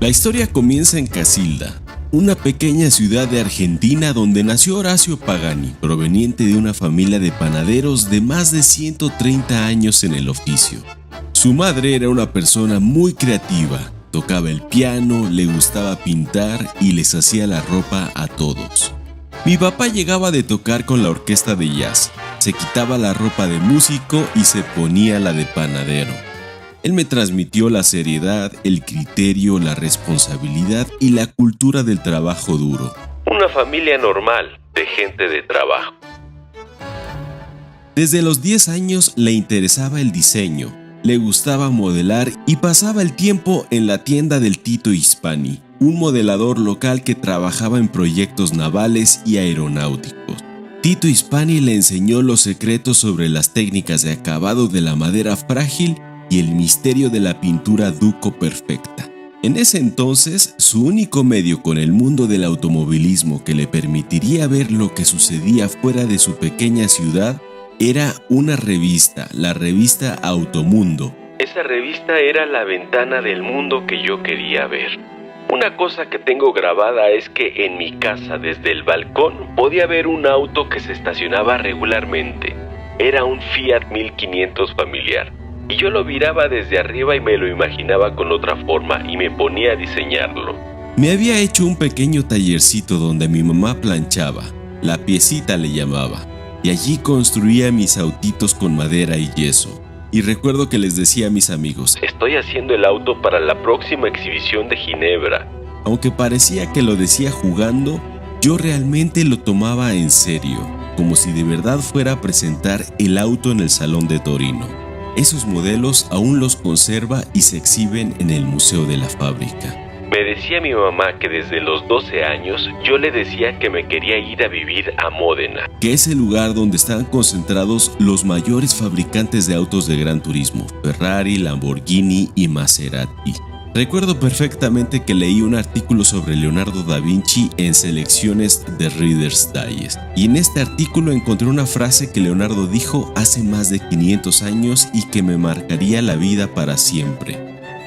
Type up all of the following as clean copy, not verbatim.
La historia comienza en Casilda, una pequeña ciudad de Argentina donde nació Horacio Pagani, proveniente de una familia de panaderos de más de 130 años en el oficio. Su madre era una persona muy creativa, tocaba el piano, le gustaba pintar y les hacía la ropa a todos. Mi papá llegaba de tocar con la orquesta de jazz, se quitaba la ropa de músico y se ponía la de panadero. Él me transmitió la seriedad, el criterio, la responsabilidad y la cultura del trabajo duro. Una familia normal, de gente de trabajo. Desde los 10 años le interesaba el diseño, le gustaba modelar y pasaba el tiempo en la tienda del Tito Hispani, un modelador local que trabajaba en proyectos navales y aeronáuticos. Tito Hispani le enseñó los secretos sobre las técnicas de acabado de la madera frágil y el misterio de la pintura Duco perfecta. En ese entonces, su único medio con el mundo del automovilismo que le permitiría ver lo que sucedía fuera de su pequeña ciudad era una revista, la revista Automundo. Esa revista era la ventana del mundo que yo quería ver. Una cosa que tengo grabada es que en mi casa desde el balcón podía ver un auto que se estacionaba regularmente. Era un Fiat 1500 familiar. Y yo lo miraba desde arriba y me lo imaginaba con otra forma y me ponía a diseñarlo. Me había hecho un pequeño tallercito donde mi mamá planchaba, la piecita le llamaba, y allí construía mis autitos con madera y yeso. Y recuerdo que les decía a mis amigos: estoy haciendo el auto para la próxima exhibición de Ginebra. Aunque parecía que lo decía jugando, yo realmente lo tomaba en serio, como si de verdad fuera a presentar el auto en el Salón de Torino. Esos modelos aún los conserva y se exhiben en el Museo de la Fábrica. Me decía mi mamá que desde los 12 años yo le decía que me quería ir a vivir a Módena, que es el lugar donde están concentrados los mayores fabricantes de autos de gran turismo, Ferrari, Lamborghini y Maserati. Recuerdo perfectamente que leí un artículo sobre Leonardo da Vinci en Selecciones de Reader's Digest, y en este artículo encontré una frase que Leonardo dijo hace más de 500 años y que me marcaría la vida para siempre.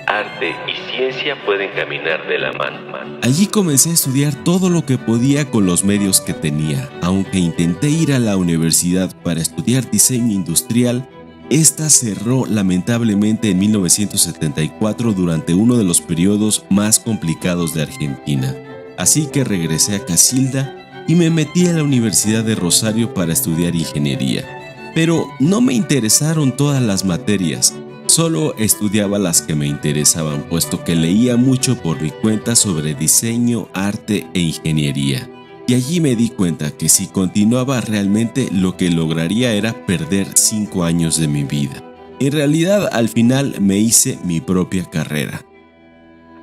Arte y ciencia pueden caminar de la mano. Allí comencé a estudiar todo lo que podía con los medios que tenía. Aunque intenté ir a la universidad para estudiar diseño industrial, esta cerró lamentablemente en 1974 durante uno de los periodos más complicados de Argentina. Así que regresé a Casilda y me metí a la Universidad de Rosario para estudiar ingeniería. Pero no me interesaron todas las materias, solo estudiaba las que me interesaban, puesto que leía mucho por mi cuenta sobre diseño, arte e ingeniería. Y allí me di cuenta que si continuaba realmente lo que lograría era perder 5 años de mi vida. En realidad, al final me hice mi propia carrera.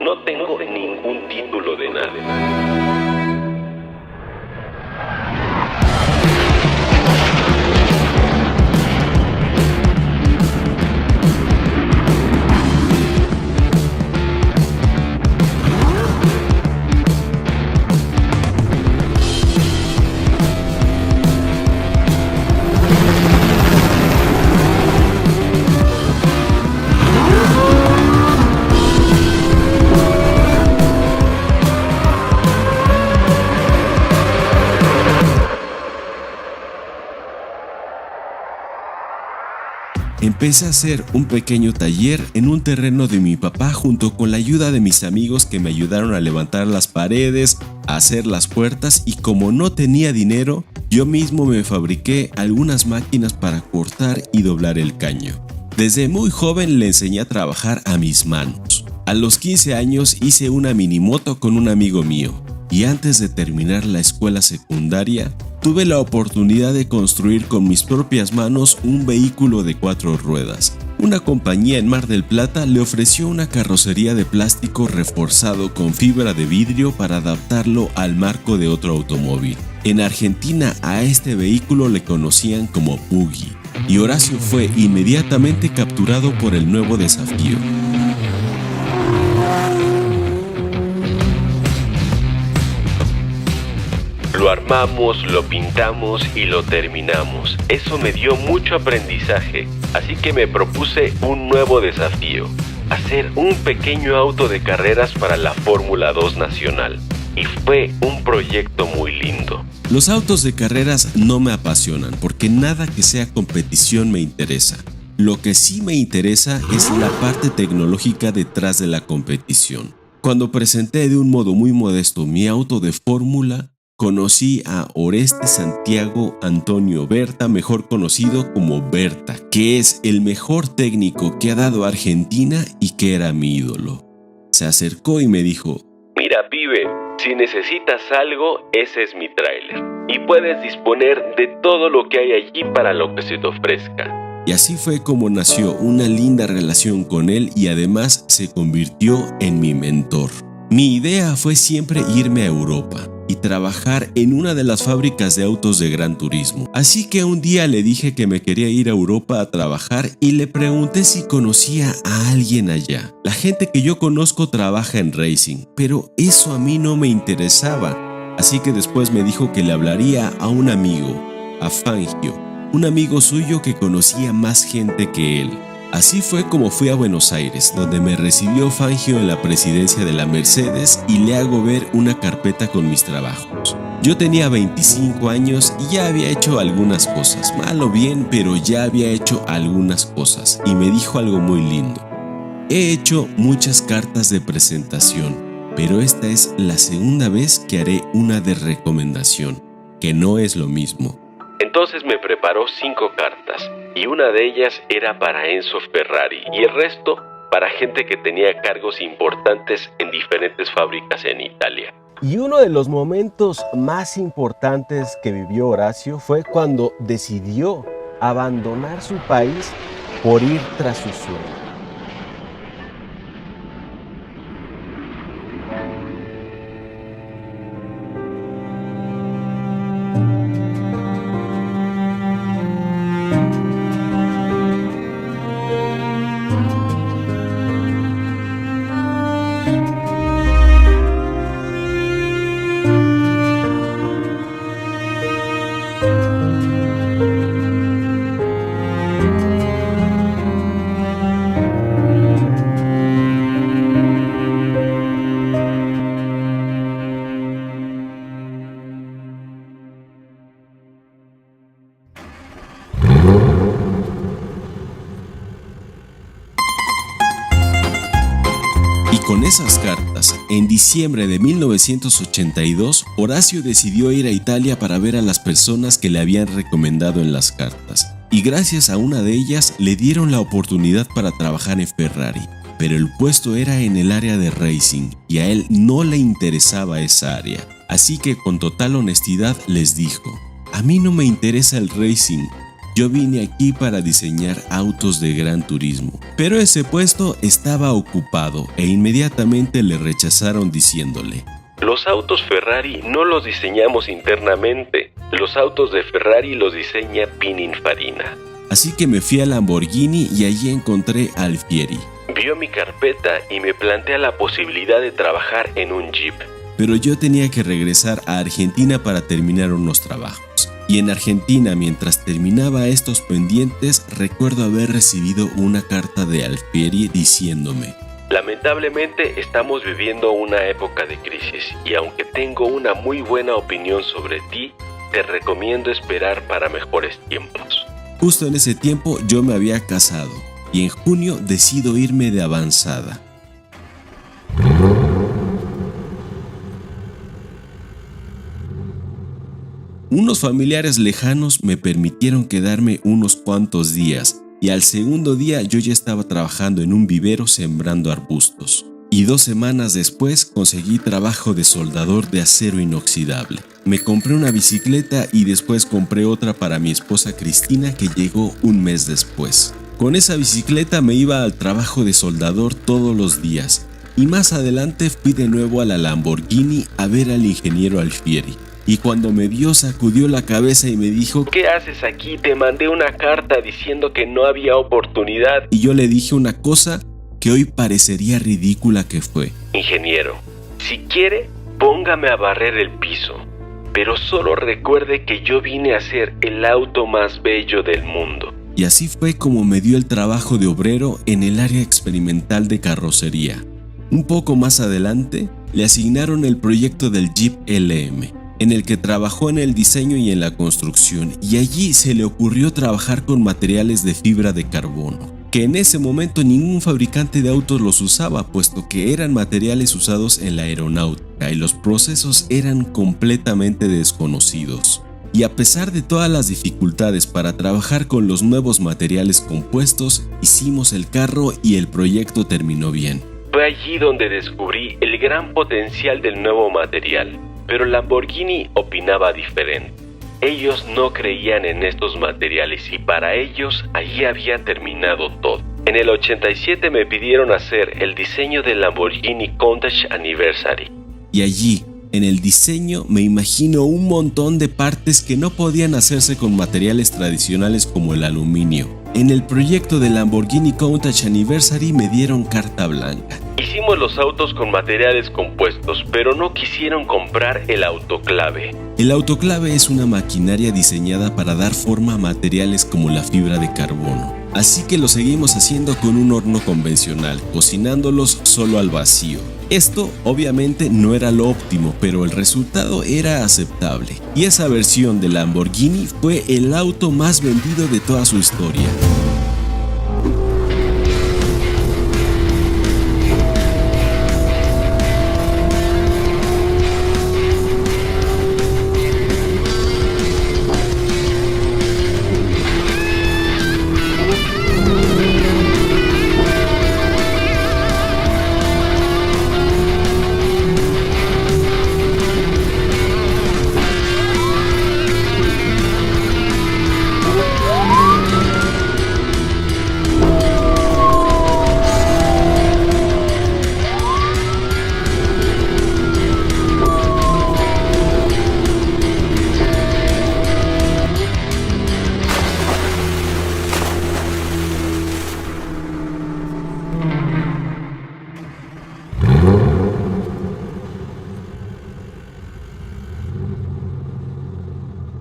No tengo ningún título de nada. Empecé a hacer un pequeño taller en un terreno de mi papá junto con la ayuda de mis amigos que me ayudaron a levantar las paredes, a hacer las puertas, y como no tenía dinero, yo mismo me fabriqué algunas máquinas para cortar y doblar el caño. Desde muy joven le enseñé a trabajar a mis manos. A los 15 años hice una minimoto con un amigo mío, y antes de terminar la escuela secundaria, tuve la oportunidad de construir con mis propias manos un vehículo de 4 ruedas. Una compañía en Mar del Plata le ofreció una carrocería de plástico reforzado con fibra de vidrio para adaptarlo al marco de otro automóvil. En Argentina a este vehículo le conocían como Buggy, y Horacio fue inmediatamente capturado por el nuevo desafío. Lo armamos, lo pintamos y lo terminamos. Eso me dio mucho aprendizaje, así que me propuse un nuevo desafío. hacer un pequeño auto de carreras para la Fórmula 2 nacional. Y fue un proyecto muy lindo. Los autos de carreras no me apasionan porque nada que sea competición me interesa. Lo que sí me interesa es la parte tecnológica detrás de la competición. Cuando presenté de un modo muy modesto mi auto de fórmula, conocí a Oreste Santiago Antonio Berta, mejor conocido como Berta, que es el mejor técnico que ha dado Argentina y que era mi ídolo. Se acercó y me dijo: Mira, pibe, si necesitas algo, ese es mi tráiler. Y puedes disponer de todo lo que hay allí para lo que se te ofrezca. Y así fue como nació una linda relación con él y además se convirtió en mi mentor. Mi idea fue siempre irme a Europa y trabajar en una de las fábricas de autos de Gran Turismo. Así que un día le dije que me quería ir a Europa a trabajar y le pregunté si conocía a alguien allá. La gente que yo conozco trabaja en racing, pero eso a mí no me interesaba. Así que después me dijo que le hablaría a un amigo, a Fangio, un amigo suyo que conocía más gente que él. Así fue como fui a Buenos Aires, donde me recibió Fangio en la presidencia de la Mercedes y le hago ver una carpeta con mis trabajos. Yo tenía 25 años y ya había hecho algunas cosas, mal o bien, pero ya había hecho algunas cosas, y me dijo algo muy lindo. He hecho muchas cartas de presentación, pero esta es la segunda vez que haré una de recomendación, que no es lo mismo. Entonces me preparó 5 cartas, y una de ellas era para Enzo Ferrari, y el resto para gente que tenía cargos importantes en diferentes fábricas en Italia. Y uno de los momentos más importantes que vivió Horacio fue cuando decidió abandonar su país por ir tras su sueño. Con esas cartas, en diciembre de 1982, Horacio decidió ir a Italia para ver a las personas que le habían recomendado en las cartas. Y gracias a una de ellas le dieron la oportunidad para trabajar en Ferrari. Pero el puesto era en el área de racing y a él no le interesaba esa área. Así que con total honestidad les dijo: a mí no me interesa el racing. Yo vine aquí para diseñar autos de Gran Turismo. Pero ese puesto estaba ocupado e inmediatamente le rechazaron diciéndole: los autos Ferrari no los diseñamos internamente. Los autos de Ferrari los diseña Pininfarina. Así que me fui a Lamborghini y allí encontré a Alfieri. Vio mi carpeta y me plantea la posibilidad de trabajar en un Jeep. Pero yo tenía que regresar a Argentina para terminar unos trabajos. Y en Argentina, mientras terminaba estos pendientes, recuerdo haber recibido una carta de Alfieri diciéndome: lamentablemente estamos viviendo una época de crisis y aunque tengo una muy buena opinión sobre ti, te recomiendo esperar para mejores tiempos. Justo en ese tiempo yo me había casado y en junio decido irme de avanzada. Unos familiares lejanos me permitieron quedarme unos cuantos días y al segundo día yo ya estaba trabajando en un vivero sembrando arbustos. Y 2 semanas después conseguí trabajo de soldador de acero inoxidable. Me compré una bicicleta y después compré otra para mi esposa Cristina que llegó un mes después. Con esa bicicleta me iba al trabajo de soldador todos los días y más adelante fui de nuevo a la Lamborghini a ver al ingeniero Alfieri. Y cuando me vio sacudió la cabeza y me dijo: ¿qué haces aquí? Te mandé una carta diciendo que no había oportunidad. Y yo le dije una cosa que hoy parecería ridícula que fue: ingeniero, si quiere, póngame a barrer el piso, pero solo recuerde que yo vine a ser el auto más bello del mundo. Y así fue como me dio el trabajo de obrero en el área experimental de carrocería. Un poco más adelante, le asignaron el proyecto del Jeep LM, en el que trabajó en el diseño y en la construcción, y allí se le ocurrió trabajar con materiales de fibra de carbono, que en ese momento ningún fabricante de autos los usaba, puesto que eran materiales usados en la aeronáutica y los procesos eran completamente desconocidos. Y a pesar de todas las dificultades para trabajar con los nuevos materiales compuestos, hicimos el carro y el proyecto terminó bien. Fue allí donde descubrí el gran potencial del nuevo material, pero Lamborghini opinaba diferente. Ellos no creían en estos materiales y para ellos allí había terminado todo. En el 87 me pidieron hacer el diseño del Lamborghini Countach Anniversary. Y allí, en el diseño, me imagino un montón de partes que no podían hacerse con materiales tradicionales como el aluminio. En el proyecto del Lamborghini Countach Anniversary me dieron carta blanca. Hicimos los autos con materiales compuestos, pero no quisieron comprar el autoclave. El autoclave es una maquinaria diseñada para dar forma a materiales como la fibra de carbono. Así que lo seguimos haciendo con un horno convencional, cocinándolos solo al vacío. Esto obviamente no era lo óptimo, pero el resultado era aceptable. Y esa versión de Lamborghini fue el auto más vendido de toda su historia.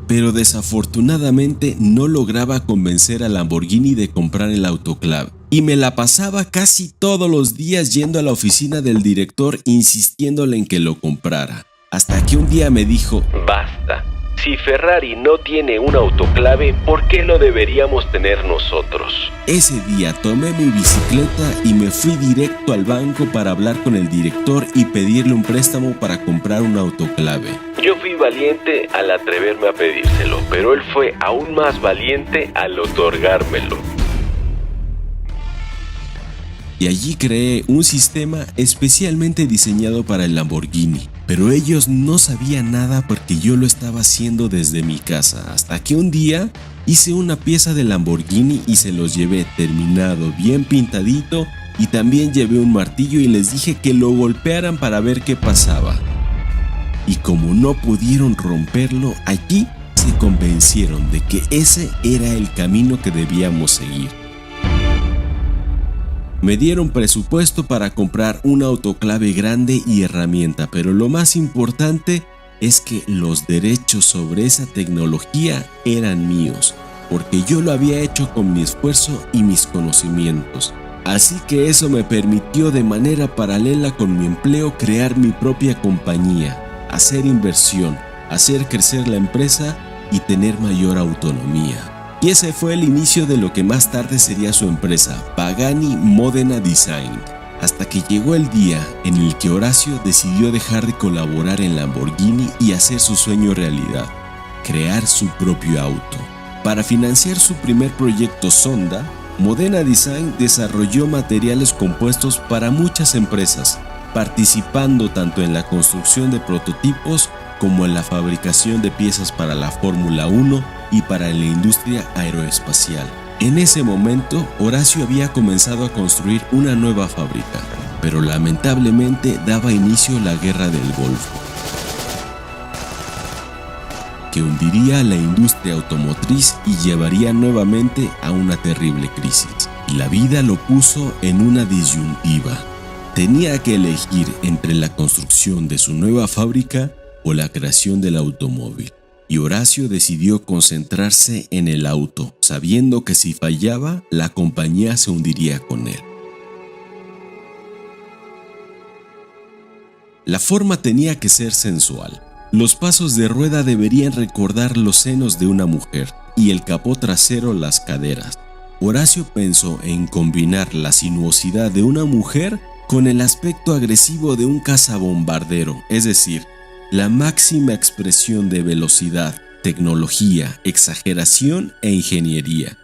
Pero desafortunadamente no lograba convencer a Lamborghini de comprar el autoclave. Y me la pasaba casi todos los días yendo a la oficina del director insistiéndole en que lo comprara. Hasta que un día me dijo: basta, si Ferrari no tiene un autoclave, ¿por qué lo deberíamos tener nosotros? Ese día tomé mi bicicleta y me fui directo al banco para hablar con el director y pedirle un préstamo para comprar un autoclave. Yo fui valiente al atreverme a pedírselo, pero él fue aún más valiente al otorgármelo. Y allí creé un sistema especialmente diseñado para el Lamborghini. Pero ellos no sabían nada porque yo lo estaba haciendo desde mi casa. Hasta que un día hice una pieza de Lamborghini y se los llevé terminado, bien pintadito. Y también llevé un martillo y les dije que lo golpearan para ver qué pasaba. Y como no pudieron romperlo, allí se convencieron de que ese era el camino que debíamos seguir. Me dieron presupuesto para comprar un autoclave grande y herramienta, pero lo más importante es que los derechos sobre esa tecnología eran míos, porque yo lo había hecho con mi esfuerzo y mis conocimientos. Así que eso me permitió de manera paralela con mi empleo crear mi propia compañía, hacer inversión, hacer crecer la empresa y tener mayor autonomía. Y ese fue el inicio de lo que más tarde sería su empresa, Pagani Modena Design, hasta que llegó el día en el que Horacio decidió dejar de colaborar en Lamborghini y hacer su sueño realidad, crear su propio auto. Para financiar su primer proyecto Sonda, Modena Design desarrolló materiales compuestos para muchas empresas, participando tanto en la construcción de prototipos como en la fabricación de piezas para la Fórmula 1 y para la industria aeroespacial. En ese momento, Horacio había comenzado a construir una nueva fábrica, pero lamentablemente daba inicio la Guerra del Golfo, que hundiría a la industria automotriz y llevaría nuevamente a una terrible crisis. Y la vida lo puso en una disyuntiva. Tenía que elegir entre la construcción de su nueva fábrica o la creación del automóvil. y Horacio decidió concentrarse en el auto, sabiendo que si fallaba, la compañía se hundiría con él. La forma tenía que ser sensual. Los pasos de rueda deberían recordar los senos de una mujer y el capó trasero las caderas. Horacio pensó en combinar la sinuosidad de una mujer con el aspecto agresivo de un cazabombardero, es decir, la máxima expresión de velocidad, tecnología, exageración e ingeniería.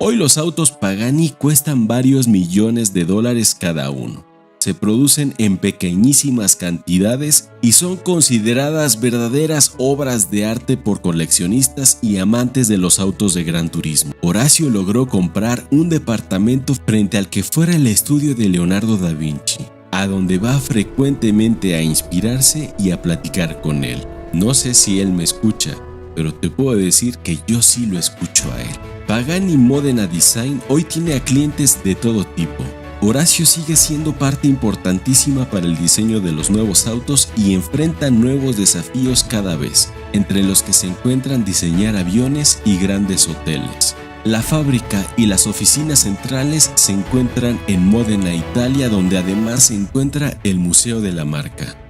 Hoy los autos Pagani cuestan varios millones de dólares cada uno. Se producen en pequeñísimas cantidades y son consideradas verdaderas obras de arte por coleccionistas y amantes de los autos de gran turismo. Horacio logró comprar un departamento frente al que fuera el estudio de Leonardo da Vinci, a donde va frecuentemente a inspirarse y a platicar con él. No sé si él me escucha, pero te puedo decir que yo sí lo escucho a él. Pagani Modena Design hoy tiene a clientes de todo tipo. Horacio sigue siendo parte importantísima para el diseño de los nuevos autos y enfrenta nuevos desafíos cada vez, entre los que se encuentran diseñar aviones y grandes hoteles. La fábrica y las oficinas centrales se encuentran en Módena, Italia, donde además se encuentra el museo de la marca.